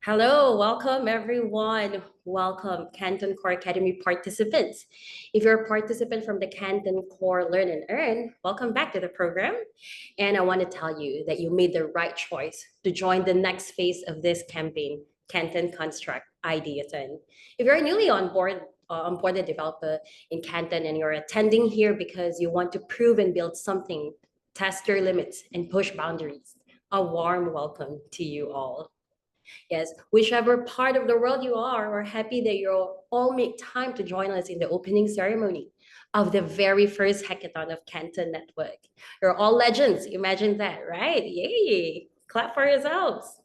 Hello, welcome everyone. Welcome Canton Core Academy participants. If you're a participant from the Canton Core Learn and Earn, welcome back to the program. And I want to tell you that you made the right choice to join the next phase of this campaign, Canton Construct Ideathon. If you're newly onboarded developer in Canton and you're attending here because you want to prove and build something, test your limits and push boundaries, a warm welcome to you all. Yes, whichever part of the world you are, we're happy that you all make time to join us in the opening ceremony of the very first hackathon of Canton Network. You're all legends. Imagine that, right? Yay! Clap for yourselves.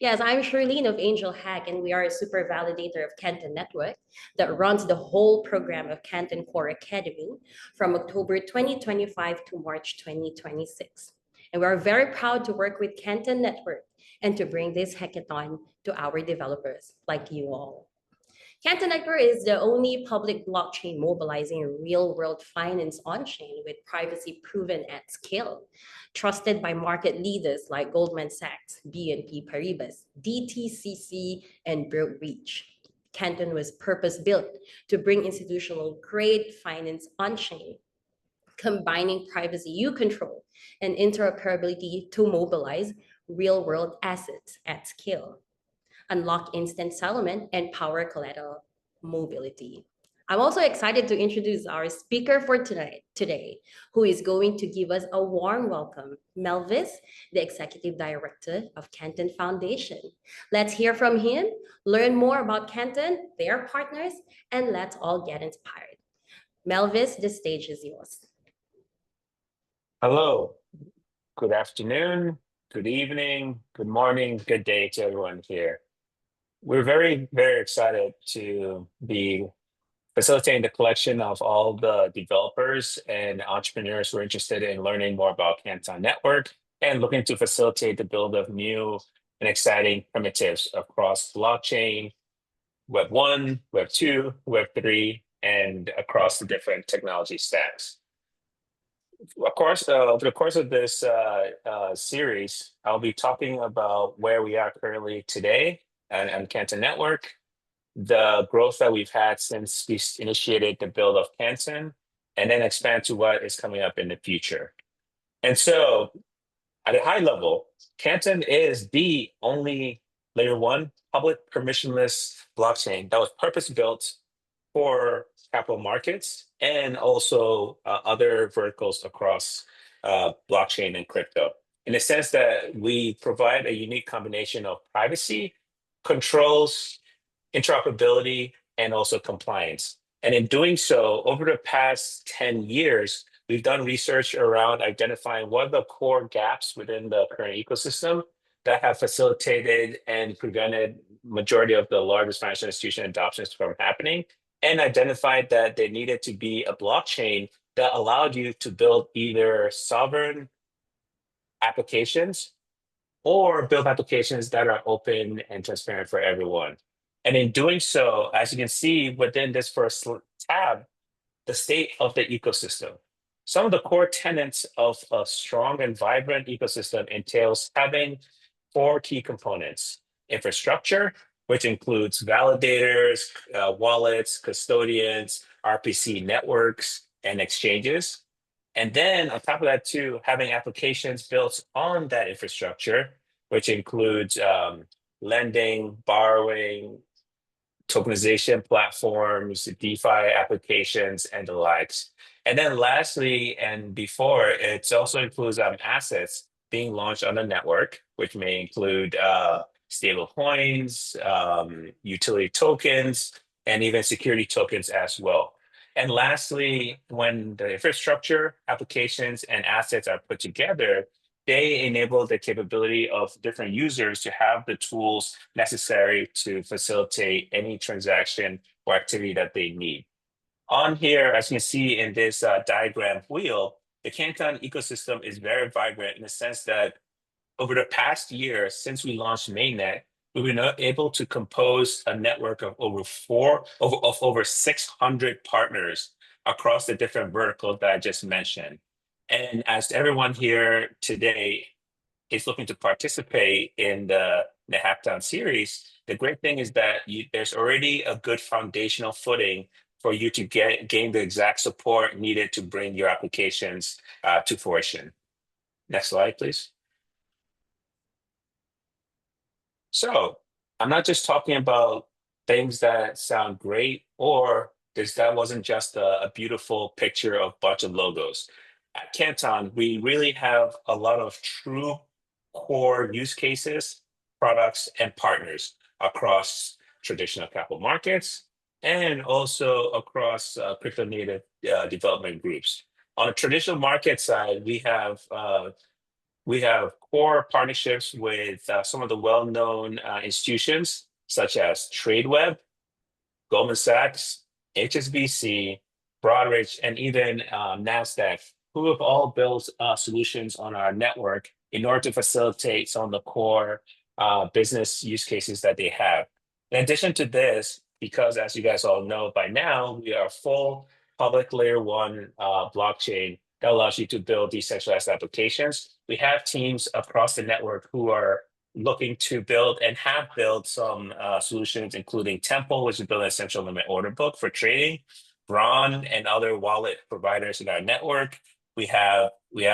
Yes, I'm Shirlene of Angel Hack, and we are a super validator of Canton Network that runs the whole program of Canton Core Academy from October 2025 to March 2026. And we are very proud to work with Canton Network and to bring this hackathon to our developers like you all. Canton Network is the only public blockchain mobilizing real-world finance on-chain with privacy proven at scale, trusted by market leaders like Goldman Sachs, BNP Paribas, DTCC, and Broadreach. Canton was purpose-built to bring institutional-grade finance on-chain, combining privacy you control and interoperability to mobilize real-world assets at scale, unlock instant settlement, and power collateral mobility. I'm also excited to introduce our speaker for today, who is going to give us a warm welcome, Melvis, the Executive Director of Canton Foundation. Let's hear from him, learn more about Canton, their partners, and let's all get inspired. Melvis, the stage is yours. Hello, good afternoon, good evening, good morning, good day to everyone here. We're very, very excited to be facilitating the collection of all the developers and entrepreneurs who are interested in learning more about Canton Network and looking to facilitate the build of new and exciting primitives across blockchain, Web 1, Web 2, Web 3, and across the different technology stacks. Of course, over the course of this series, I'll be talking about where we are currently today and Canton Network, the growth that we've had since we initiated the build of Canton, and then expand to what is coming up in the future. And so, at a high level, Canton is the only layer 1 public permissionless blockchain that was purpose-built for capital markets and also other verticals across blockchain and crypto, in the sense that we provide a unique combination of privacy, controls, interoperability, and also compliance. And in doing so, over the past 10 years, we've done research around identifying what are the core gaps within the current ecosystem that have facilitated and prevented majority of the largest financial institution adoptions from happening, and identified that there needed to be a blockchain that allowed you to build either sovereign applications or build applications that are open and transparent for everyone. And in doing so, as you can see within this first tab, the state of the ecosystem. Some of the core tenets of a strong and vibrant ecosystem entails having 4 key components: infrastructure, which includes validators, wallets, custodians, RPC networks, and exchanges. And then on top of that too, having applications built on that infrastructure, which includes lending, borrowing, tokenization platforms, DeFi applications, and the likes. And then lastly, and before, it also includes assets being launched on the network, which may include stable coins, utility tokens, and even security tokens as well. And lastly, when the infrastructure, applications, and assets are put together, they enable the capability of different users to have the tools necessary to facilitate any transaction or activity that they need. On here, as you can see in this diagram wheel, the Canton ecosystem is very vibrant in the sense that over the past year, since we launched mainnet, we've been able to compose a network of over 600 partners across the different verticals that I just mentioned. And as everyone here today is looking to participate in the the hackathon series, the great thing is that there's already a good foundational footing for you to gain the exact support needed to bring your applications to fruition. Next slide, please. So I'm not just talking about things that sound great, or that wasn't just a beautiful picture of a bunch of logos. At Canton, we really have a lot of true core use cases, products, and partners across traditional capital markets and also across crypto native development groups. On the traditional market side, we have core partnerships with some of the well-known institutions such as TradeWeb, Goldman Sachs, HSBC, Broadridge, and even NASDAQ, who have all built solutions on our network in order to facilitate some of the core business use cases that they have. In addition to this, because as you guys all know by now, we are a full public layer one blockchain that allows you to build decentralized applications. We have teams across the network who are looking to build and have built some solutions, including Temple, which is building a central limit order book for trading, Braun and other wallet providers in our network. We have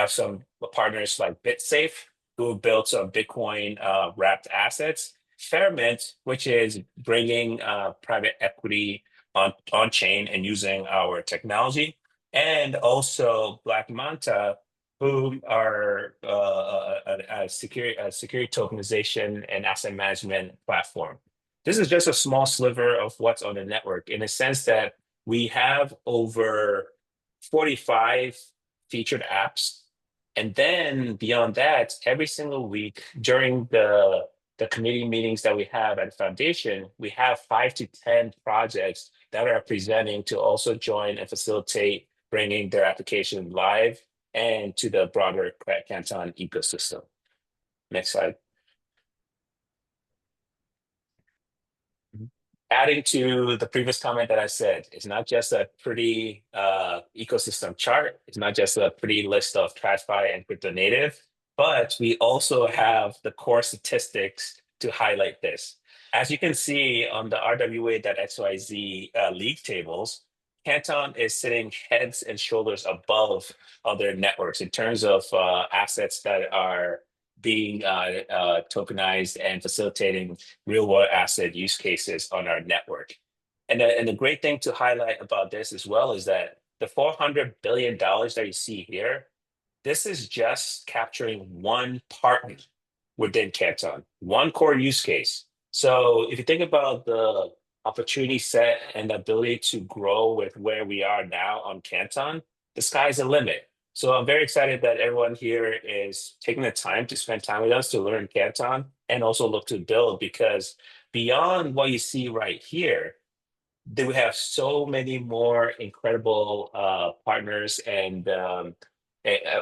some partners like BitSafe, who have built some Bitcoin wrapped assets. Fairmint, which is bringing private equity on chain and using our technology, and also Black Manta, who are a security tokenization and asset management platform. This is just a small sliver of what's on the network in the sense that we have over 45 featured apps. And then beyond that, every single week during the committee meetings that we have at the foundation, we have 5 to 10 projects that are presenting to also join and facilitate bringing their application live and to the broader Canton ecosystem. Next slide. Adding to the previous comment that I said, it's not just a pretty ecosystem chart. It's not just a pretty list of TradFi and crypto native, but we also have the core statistics to highlight this. As you can see on the RWA.XYZ league tables, Canton is sitting heads and shoulders above other networks in terms of assets that are being tokenized and facilitating real world asset use cases on our network. And the great thing to highlight about this as well is that the $400 billion that you see here, this is just capturing one partner within Canton, one core use case. So if you think about the opportunity set and the ability to grow with where we are now on Canton, the sky's the limit. So I'm very excited that everyone here is taking the time to spend time with us to learn Canton and also look to build, because beyond what you see right here, we have so many more incredible partners and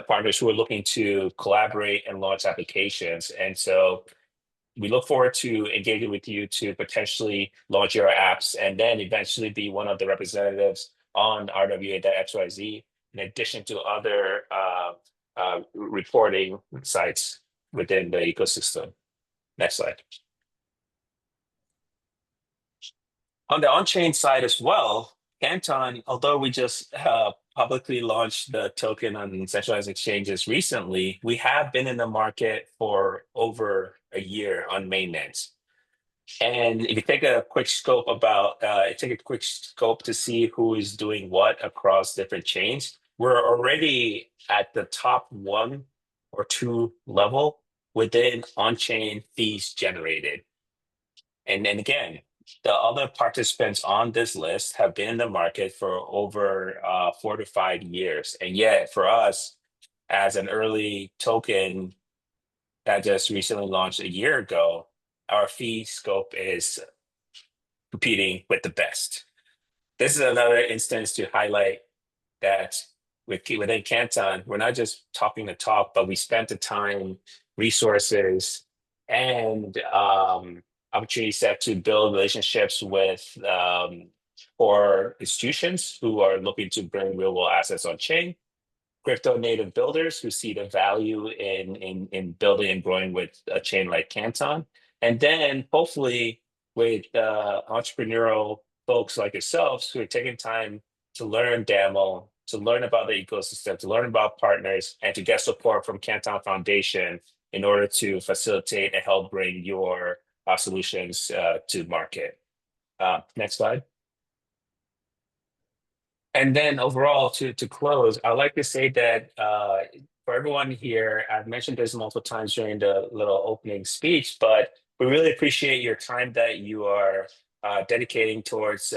partners who are looking to collaborate and launch applications. And so we look forward to engaging with you to potentially launch your apps and then eventually be one of the representatives on RWA.XYZ, in addition to other reporting sites within the ecosystem. Next slide. On the on-chain side as well, Canton, although we just publicly launched the token on centralized exchanges recently, we have been in the market for over a year on mainnet. And if you take a quick scope to see who is doing what across different chains, we're already at the top 1 or 2 level within on-chain fees generated. And then again, the other participants on this list have been in the market for over 4 to 5 years. And yet for us, as an early token that just recently launched a year ago, our fee scope is competing with the best. This is another instance to highlight that within Canton, we're not just talking the talk, but we spent the time, resources, and opportunity set to build relationships with core institutions who are looking to bring real world assets on chain, crypto native builders who see the value in building and growing with a chain like Canton, And then hopefully with entrepreneurial folks like yourselves who are taking time to learn DAML, to learn about the ecosystem, to learn about partners, and to get support from Canton Foundation in order to facilitate and help bring your solutions to market. Next slide. And then overall, to close, I'd like to say that for everyone here, I've mentioned this multiple times during the little opening speech, but we really appreciate your time that you are dedicating towards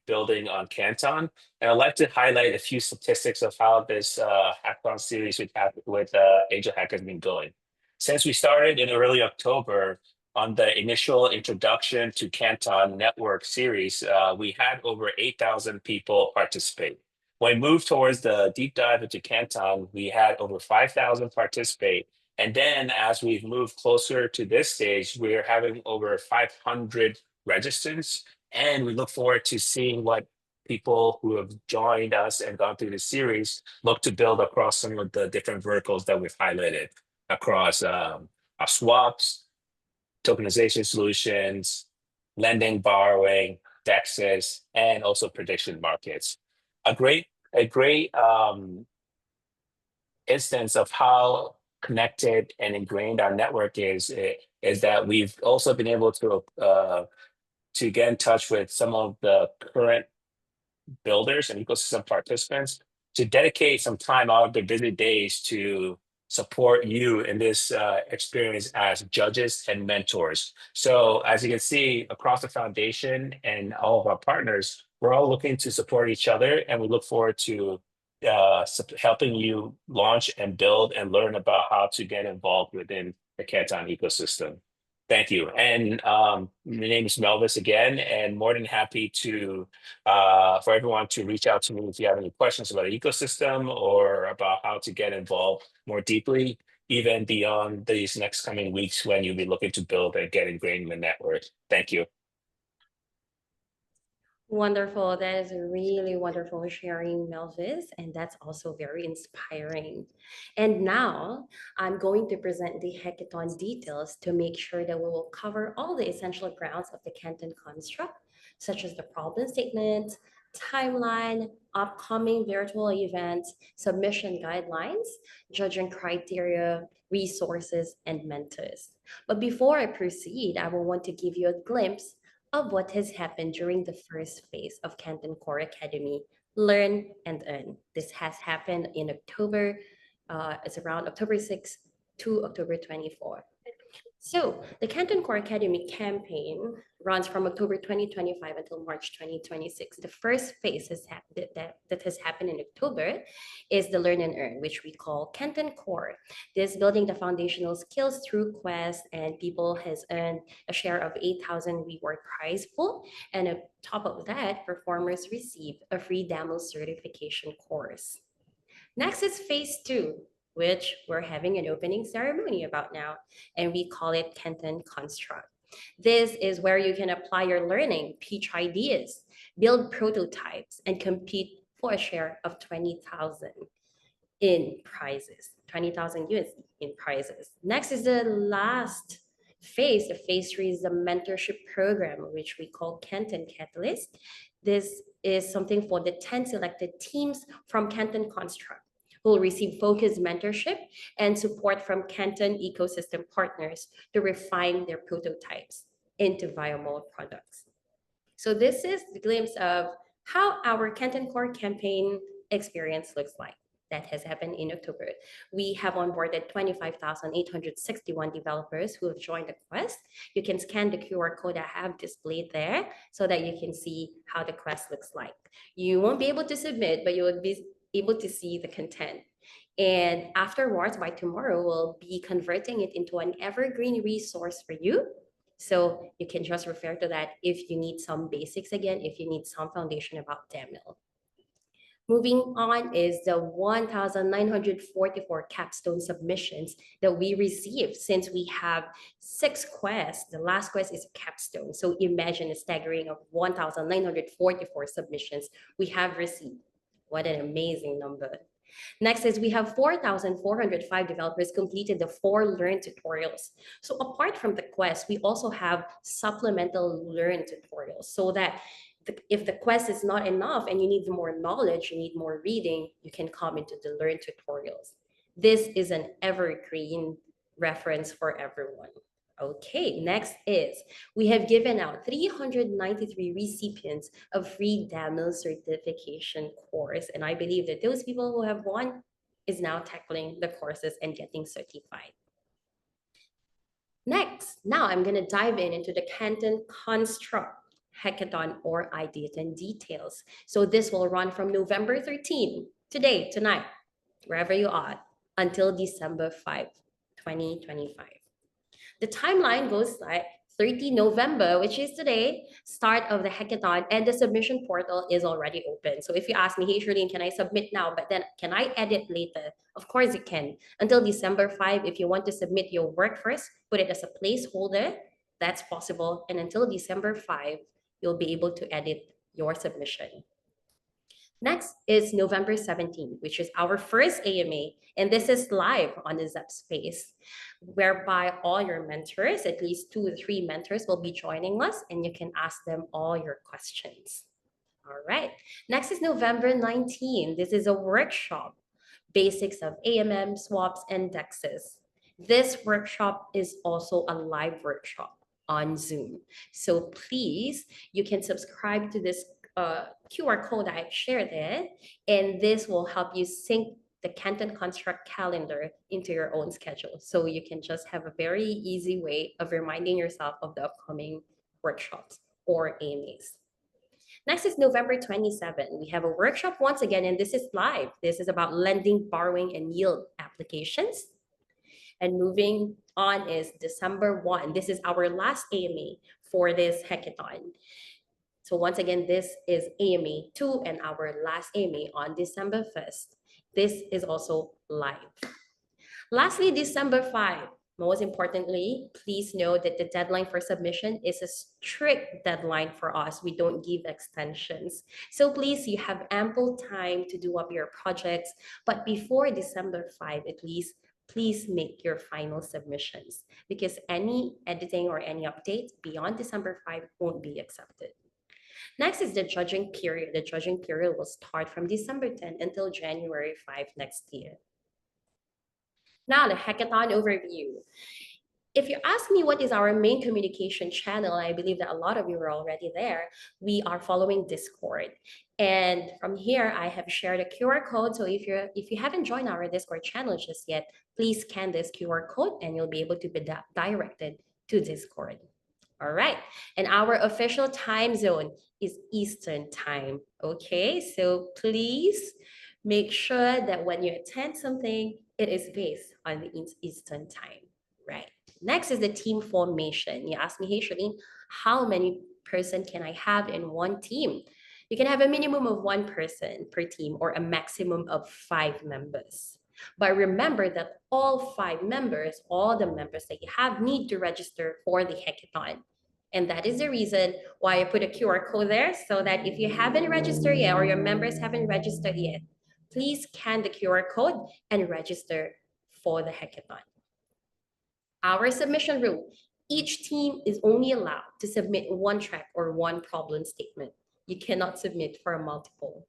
building on Canton. And I'd like to highlight a few statistics of how this hackathon series with Angel Hack has been going. Since we started in early October, on the initial introduction to Canton Network series, we had over 8,000 people participate. When we moved towards the deep dive into Canton, we had over 5,000 participate. And then as we've moved closer to this stage, we're having over 500 registrants. And we look forward to seeing what people who have joined us and gone through the series look to build across some of the different verticals that we've highlighted across our swaps, tokenization solutions, lending, borrowing, DEXs, and also prediction markets. A great instance of how connected and ingrained our network is that we've also been able to get in touch with some of the current builders and ecosystem participants to dedicate some time out of their busy days to support you in this experience as judges and mentors. So as you can see across the foundation and all of our partners, we're all looking to support each other, and we look forward to helping you launch and build and learn about how to get involved within the Canton ecosystem. Thank you. And my name is Melvis again, and more than happy to for everyone to reach out to me if you have any questions about the ecosystem or about how to get involved more deeply, even beyond these next coming weeks when you'll be looking to build and get ingrained in the network. Thank you. Wonderful. That is really wonderful sharing, Melvis, and that's also very inspiring. And now I'm going to present the hackathon details to make sure that we will cover all the essential grounds of the Canton construct, such as the problem statement, timeline, upcoming virtual events, submission guidelines, judging criteria, resources, and mentors. But before I proceed, I will want to give you a glimpse of what has happened during the first phase of Canton Core Academy, Learn and Earn. This has happened in October, it's around October 6th to October 24th. So the Canton Core Academy campaign runs from October 2025 until March 2026. The first phase that has happened in October is the Learn and Earn, which we call Canton Core. This building the foundational skills through Quest, and people has earned a share of 8,000 reward prize pool. And on top of that, performers receive a free demo certification course. Next is phase two, which we're having an opening ceremony about now, and we call it Canton Construct. This is where you can apply your learning, pitch ideas, build prototypes, and compete for a share of 20,000 in prizes, 20,000 USD in prizes. Next is the last phase. The phase three is the mentorship program, which we call Canton Catalyst. This is something for the 10 selected teams from Canton Construct who will receive focused mentorship and support from Canton ecosystem partners to refine their prototypes into viable products. So this is the glimpse of how our Canton Core campaign experience looks like. That has happened in October. We have onboarded 25,861 developers who have joined the quest. You can scan the QR code I have displayed there so that you can see how the quest looks like. You won't be able to submit, but you will be able to see the content. And afterwards, by tomorrow, we'll be converting it into an evergreen resource for you. So you can just refer to that if you need some basics again, if you need some foundation about DAML. Moving on is the 1,944 capstone submissions that we received since we have 6 quests. The last quest is a capstone. So imagine a staggering of 1,944 submissions we have received. What an amazing number. Next is we have 4,405 developers completed the 4 Learn tutorials. So apart from the quest, we also have supplemental Learn tutorials so that if the quest is not enough and you need more knowledge, you need more reading, you can come into the Learn tutorials. This is an evergreen reference for everyone. Okay, next is we have given out 393 recipients of free demo certification course. And I believe that those people who have won is now tackling the courses and getting certified. Next, now I'm going to dive into the Canton Construct Hackathon or Ideathon details. So this will run from November 13, today, tonight, wherever you are, until December 5, 2025. The timeline goes like 30 November, which is today, start of the hackathon, and the submission portal is already open. So if you ask me, hey, Shirlene, can I submit now? But then can I edit later? Of course you can. Until December 5, if you want to submit your work first, put it as a placeholder, that's possible. And until December 5, you'll be able to edit your submission. Next is November 17th, which is our first AMA, and this is live on the Zep Space, whereby all your mentors, at least 2 or 3 mentors, will be joining us, and you can ask them all your questions. All right. Next is November 19th. This is a workshop, basics of AMM, swaps, and DEXs. This workshop is also a live workshop on Zoom. So please, you can subscribe to this QR code I shared there, and this will help you sync the Canton Construct calendar into your own schedule. So you can just have a very easy way of reminding yourself of the upcoming workshops or AMAs. Next is November 27. We have a workshop once again, and this is live. This is about lending, borrowing, and yield applications. And moving on is December 1. This is our last AMA for this hackathon. So once again, this is AMA 2 and our last AMA on December 1st. This is also live. Lastly, December 5. Most importantly, please know that the deadline for submission is a strict deadline for us. We don't give extensions. So please, you have ample time to do up your projects. But before December 5, at least, please make your final submissions because any editing or any updates beyond December 5 won't be accepted. Next is the judging period. The judging period will start from December 10 until January 5 next year. Now, the hackathon overview. If you ask me what is our main communication channel, I believe that a lot of you are already there. We are following Discord. And from here, I have shared a QR code. So if you haven't joined our Discord channel just yet, please scan this QR code and you'll be able to be directed to Discord. All right. And our official time zone is Eastern time. Okay. So please make sure that when you attend something, it is based on the Eastern time. Right. Next is the team formation. You ask me, hey, Shirlene, how many person can I have in one team? You can have a minimum of 1 person per team or a maximum of 5 members. But remember that all 5 members, all the members that you have need to register for the hackathon. And that is the reason why I put a QR code there so that if you haven't registered yet or your members haven't registered yet, please scan the QR code and register for the hackathon. Our submission rule, each team is only allowed to submit 1 track or 1 problem statement. You cannot submit for a multiple.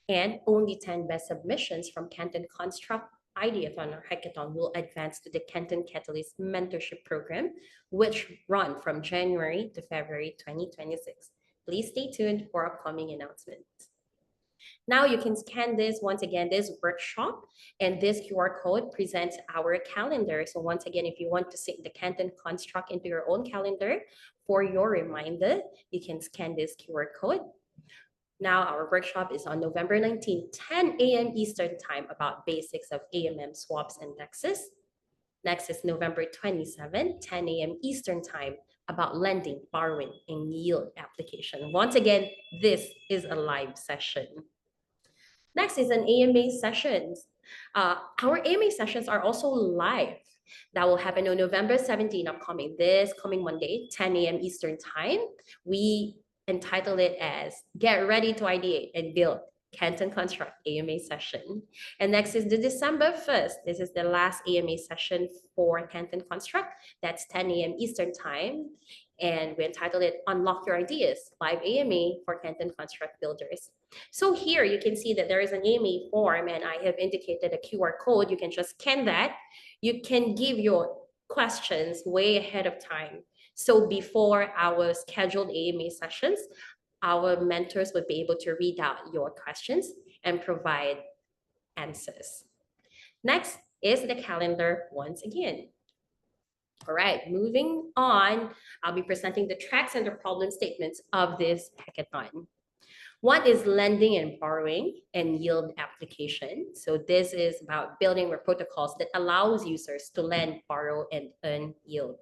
And only 10 best submissions from Canton Construct, Ideathon, or Hackathon will advance to the Canton Catalyst Mentorship Program, which run from January to February 2026. Please stay tuned for upcoming announcements. Now you can scan this, once again, this workshop, and this QR code presents our calendar. So once again, if you want to sync the Canton Construct into your own calendar for your reminder, you can scan this QR code. Now our workshop is on November 19, 10 a.m. Eastern time about basics of AMM swaps and DEXs. Next is November 27, 10 a.m. Eastern time about lending, borrowing, and yield application. Once again, this is a live session. Next is an AMA sessions. Our AMA sessions are also live. That will happen on November 17 upcoming, this coming Monday, 10 a.m. Eastern time. We entitled it as Get Ready to Ideate and Build Canton Construct AMA session. And next is the December 1st. This is the last AMA session for Canton Construct. That's 10 a.m. Eastern Time. And we entitled it Unlock Your Ideas, Live AMA for Canton Construct Builders. So here you can see that there is an AMA form and I have indicated a QR code. You can just scan that. You can give your questions way ahead of time. So before our scheduled AMA sessions, our mentors would be able to read out your questions and provide answers. Next is the calendar once again. All right, moving on, I'll be presenting the tracks and the problem statements of this hackathon. One is lending and borrowing and yield application. So this is about building protocols that allows users to lend, borrow, and earn yield.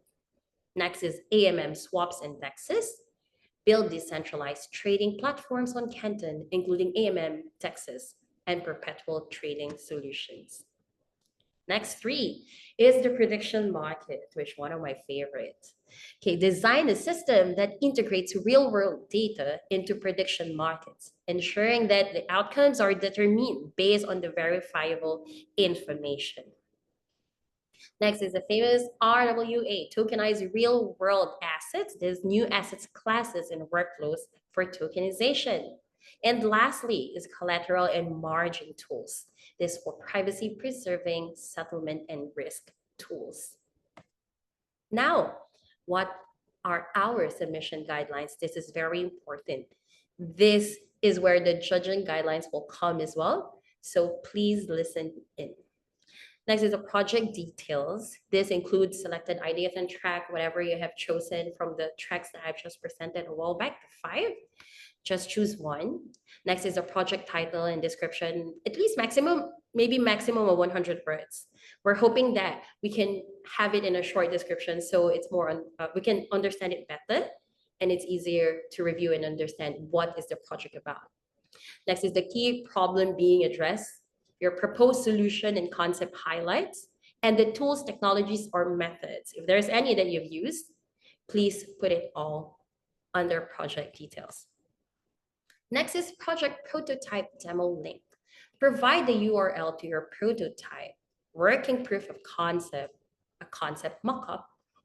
Next is AMM swaps and DEXs. Build decentralized trading platforms on Canton, including AMM, DEXs, and perpetual trading solutions. Next three is the prediction market, which is one of my favorites. Okay, design a system that integrates real-world data into prediction markets, ensuring that the outcomes are determined based on the verifiable information. Next is the famous RWA, tokenized real-world assets. There's new assets classes and workflows for tokenization. And lastly is collateral and margin tools. This for privacy preserving settlement and risk tools. Now, what are our submission guidelines? This is very important. This is where the judging guidelines will come as well. So please listen in. Next is the project details. This includes selected ideas and track, whatever you have chosen from the tracks that I've just presented a while back, the 5. Just choose one. Next is a project title and description, at least maximum, maybe maximum of 100 words. We're hoping that we can have it in a short description so it's more, we can understand it better and it's easier to review and understand what is the project about. Next is the key problem being addressed, your proposed solution and concept highlights, and the tools, technologies, or methods. If there's any that you've used, please put it all under project details. Next is project prototype demo link. Provide the URL to your prototype, working proof of concept, a concept mockup,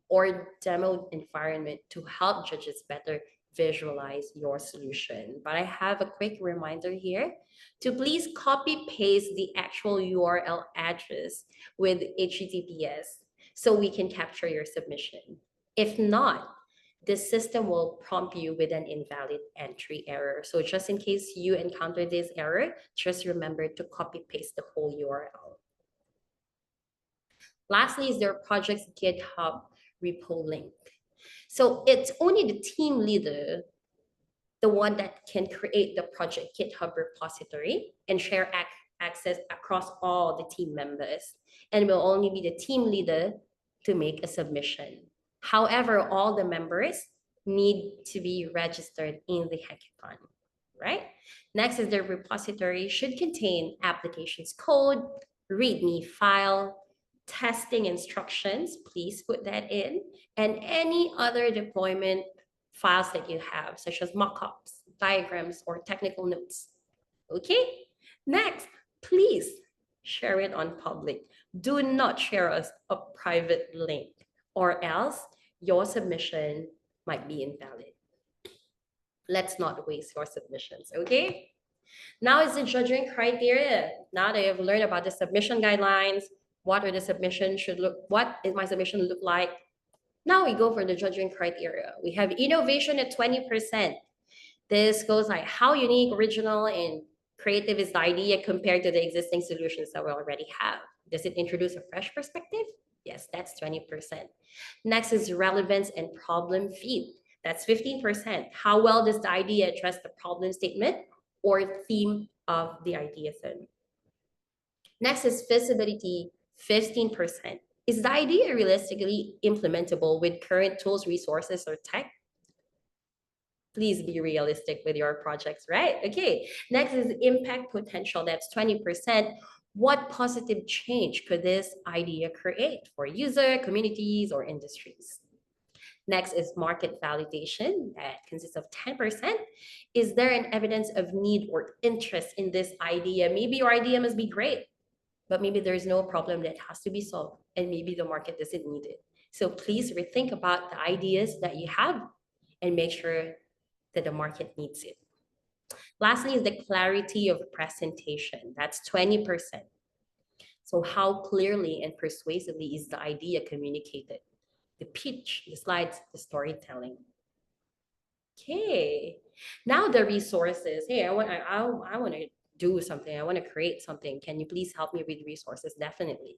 or demo environment to help judges better visualize your solution. But I have a quick reminder here to please copy paste the actual URL address with HTTPS so we can capture your submission. If not, the system will prompt you with an invalid entry error. So just in case you encounter this error, just remember to copy paste the whole URL. Lastly is their project's GitHub repo link. So it's only the team leader, the one that can create the project GitHub repository and share access across all the team members, and will only be the team leader to make a submission. However, all the members need to be registered in the hackathon, right? Next is the repository should contain applications code, README file, testing instructions, please put that in, and any other deployment files that you have, such as mockups, diagrams, or technical notes. Okay, next, please share it on public. Do not share us a private link, or else your submission might be invalid. Let's not waste your submissions, okay? Now is the judging criteria. Now that you've learned about the submission guidelines, what are the submission should look, what is my submission look like? Now we go for the judging criteria. We have innovation at 20%. This goes like how unique, original, and creative is the idea compared to the existing solutions that we already have. Does it introduce a fresh perspective? Yes, that's 20%. Next is relevance and problem fit. That's 15%. How well does the idea address the problem statement or theme of the ideathon? Next is feasibility, 15%. Is the idea realistically implementable with current tools, resources, or tech? Please be realistic with your projects, right? Okay, next is impact potential, that's 20%. What positive change could this idea create for user, communities, or industries? Next is market validation. That consists of 10%. Is there an evidence of need or interest in this idea? Maybe your idea must be great, but maybe there's no problem that has to be solved, and maybe the market doesn't need it. So please rethink about the ideas that you have and make sure that the market needs it. Lastly is the clarity of presentation. That's 20%. So how clearly and persuasively is the idea communicated? The pitch, the slides, the storytelling. Okay, now the resources. Hey, I want to do something. I want to create something. Can you please help me with resources? Definitely.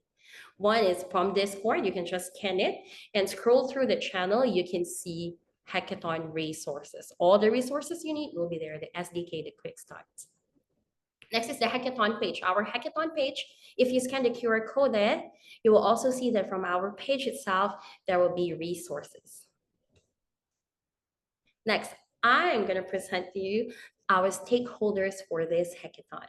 One is from Discord. You can just scan it and scroll through the channel. You can see hackathon resources. All the resources you need will be there. The SDK, the quick starts. Next is the hackathon page. Our hackathon page, if you scan the QR code there, you will also see that from our page itself, there will be resources. Next, I'm going to present to you our stakeholders for this hackathon.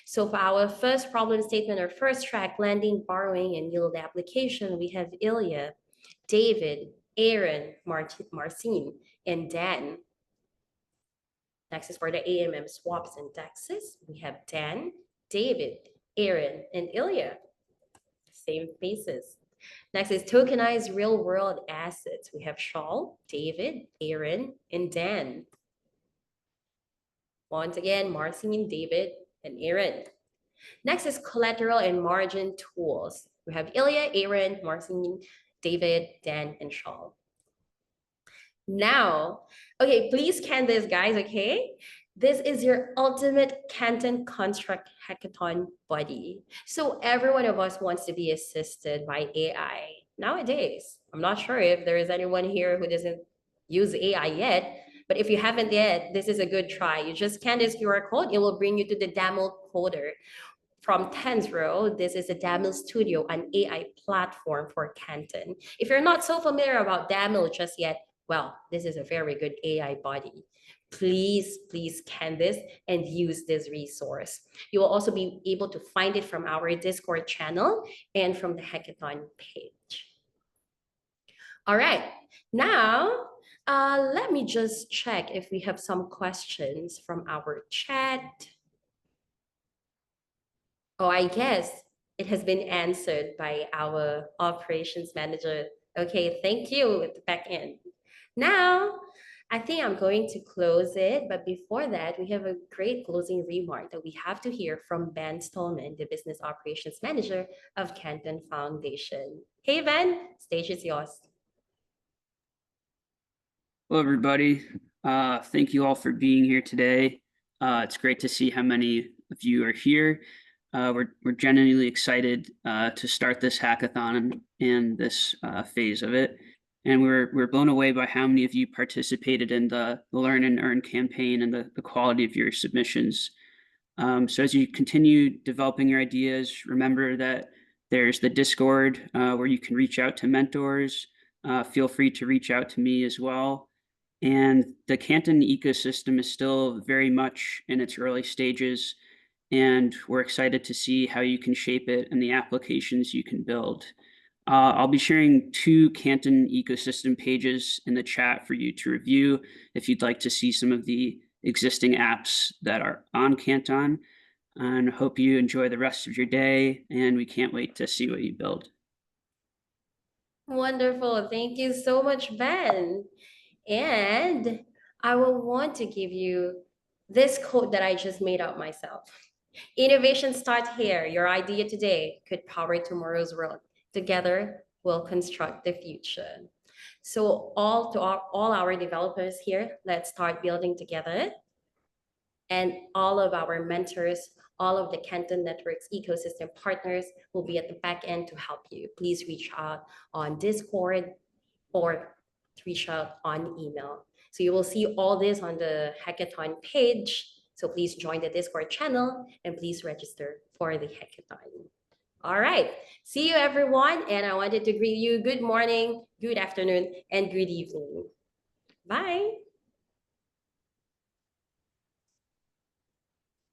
So for our first problem statement or first track, lending, borrowing, and yield application, we have Ilya, David, Aaron, Marcin, and Dan. Next is for the AMM swaps and taxes. We have Dan, David, Aaron, and Ilya. Same faces. Next is tokenized real world assets. We have Shaul, David, Aaron, and Dan. Once again, Marcin, David, and Aaron. Next is collateral and margin tools. We have Ilya, Aaron, Marcin, David, Dan, and Shaul. Now, okay, please scan this, guys, okay? This is your ultimate Canton construct hackathon buddy. So every one of us wants to be assisted by AI. Nowadays, I'm not sure if there is anyone here who doesn't use AI yet, but if you haven't yet, this is a good try. You just scan this QR code, it will bring you to the demo coder. From Tensro, this is a DAML Studio, an AI platform for Canton. If you're not so familiar about DAML just yet, well, this is a very good AI body. Please scan this and use this resource. You will also be able to find it from our Discord channel and from the hackathon page. All right, now let me just check if we have some questions from our chat. Oh, I guess it has been answered by our operations manager. Okay, thank you at the back end. Now, I think I'm going to close it, but before that, we have a great closing remark that we have to hear from Ben Stallman, the Business Operations Manager of Canton Foundation. Hey, Ben, stage is yours. Hello, everybody. Thank you all for being here today. It's great to see how many of you are here. We're genuinely excited to start this hackathon and this phase of it. And we're blown away by how many of you participated in the Learn and Earn campaign and the quality of your submissions. So as you continue developing your ideas, remember that there's the Discord where you can reach out to mentors. Feel free to reach out to me as well. And the Canton ecosystem is still very much in its early stages, and we're excited to see how you can shape it and the applications you can build. I'll be sharing 2 Canton ecosystem pages in the chat for you to review if you'd like to see some of the existing apps that are on Canton. And hope you enjoy the rest of your day, and we can't wait to see what you build. Wonderful. Thank you so much, Ben. And I will want to give you this quote that I just made up myself. Innovation starts here. Your idea today could power tomorrow's world. Together, we'll construct the future. So all our developers here, let's start building together. And all of our mentors, all of the Canton Network's ecosystem partners will be at the back end to help you. Please reach out on Discord or reach out on email. So you will see all this on the hackathon page. So please join the Discord channel and please register for the hackathon. All right, see you everyone. And I wanted to greet you good morning, good afternoon, and good evening. Bye.